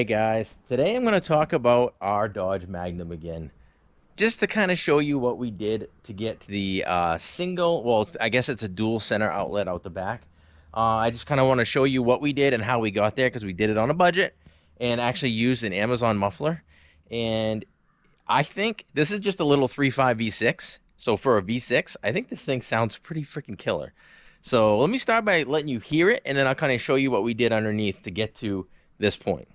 guys, today I'm going to talk about our Dodge Magnum again, just to kind of show you what we did to get the single, well, I guess it's a dual center outlet out the back. I just kind of want to show you what we did and how we got there, because we did it on a budget and actually used an Amazon muffler. And I think this is just a little 3.5 V6. So for a V6, I think this thing sounds pretty freaking killer. So let me start by letting you hear it, and then I'll kind of show you what we did underneath to get to this point.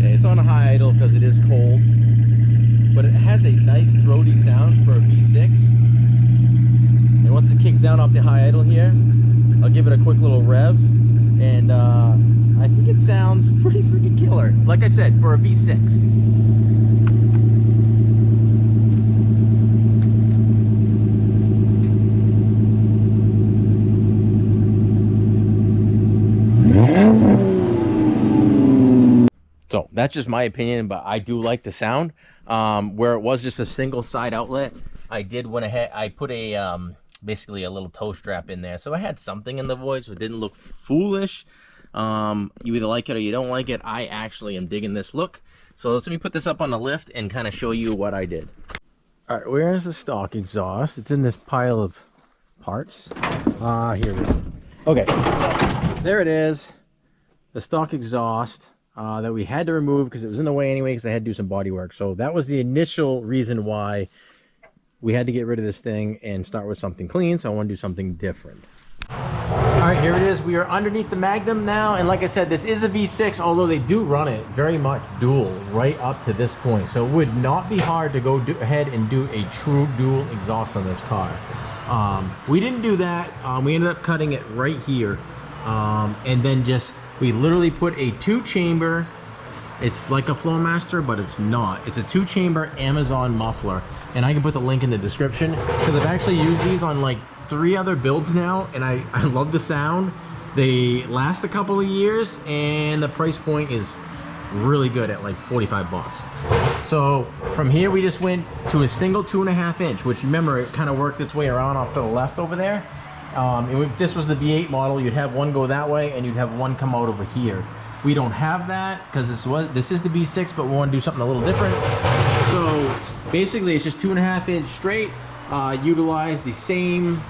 It's on a high idle because it is cold, but it has a nice throaty sound for a V6. And once it kicks down off the high idle here, I'll give it a quick little rev, and I think it sounds pretty freaking killer. Like I said, for a V6. So that's just my opinion, but I do like the sound. Where it was just a single side outlet, I went ahead, I put a basically a little toe strap in there, so I had something in the void, so it didn't look foolish. You either like it or you don't like it. I actually am digging this look. So let me put this up on the lift and kind of show you what I did. All right, where's the stock exhaust? It's in this pile of parts. Here it is. Okay, so there it is, the stock exhaust. That we had to remove because it was in the way anyway, because I had to do some body work. So that was the initial reason why we had to get rid of this thing and start with something clean. So I want to do something different. All right, here it is. We are underneath the Magnum now, and like I said, this is a V6, although they do run it very much dual right up to this point. So it would not be hard to go ahead and do a true dual exhaust on this car. We didn't do that. We ended up cutting it right here, and then we literally put a 2-chamber, it's like a Flowmaster, but it's not. It's a 2-chamber Amazon muffler, and I can put the link in the description, because I've actually used these on like 3 other builds now, and I love the sound. They last a couple of years, and the price point is really good at like 45 bucks. So from here, we just went to a single 2.5 inch, which, remember, it kind of worked its way around off to the left over there. If this was the V8 model, you'd have one go that way and you'd have one come out over here. We don't have that because this is the V6, but we want to do something a little different. So basically, it's just 2.5 inch straight. Utilize the same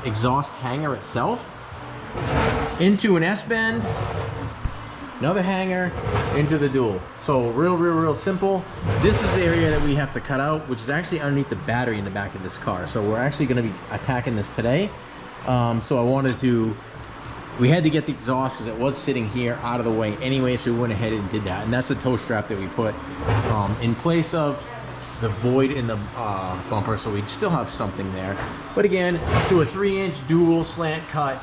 exhaust hanger itself into an S-bend, another hanger into the dual. So real simple. This is the area that we have to cut out, which is actually underneath the battery in the back of this car. So we're actually going to be attacking this today. So we had to get the exhaust because it was sitting here out of the way anyway, so we went ahead and did that. And that's the toe strap that we put in place of the void in the bumper, so we'd still have something there. But again, to a 3-inch dual slant cut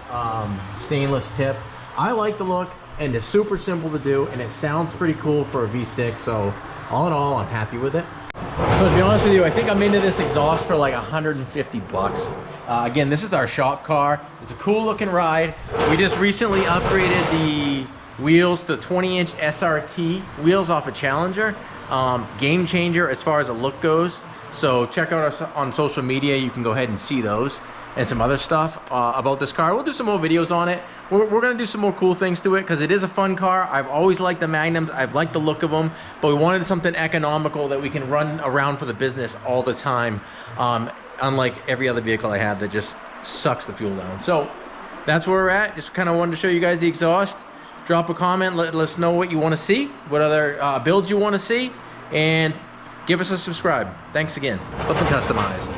stainless tip. I like the look, and it's super simple to do, and it sounds pretty cool for a V6. So all in all, I'm happy with it. So to be honest with you, I think I'm into this exhaust for like 150 bucks. Again, this is our shop car. It's a cool looking ride. We just recently upgraded the wheels to 20-inch SRT wheels off a Challenger. Game changer as far as the look goes. So check out us on social media. You can go ahead and see those and some other stuff about this car. We'll do some more videos on it. We're going to do some more cool things to it because it is a fun car. I've always liked the Magnums. I've liked the look of them, but we wanted something economical that we can run around for the business all the time, unlike every other vehicle I have that just sucks the fuel down. So that's where we're at. Just kind of wanted to show you guys the exhaust. Drop a comment. Let us know what you want to see, what other builds you want to see, and give us a subscribe. Thanks again. Flippin' Customized.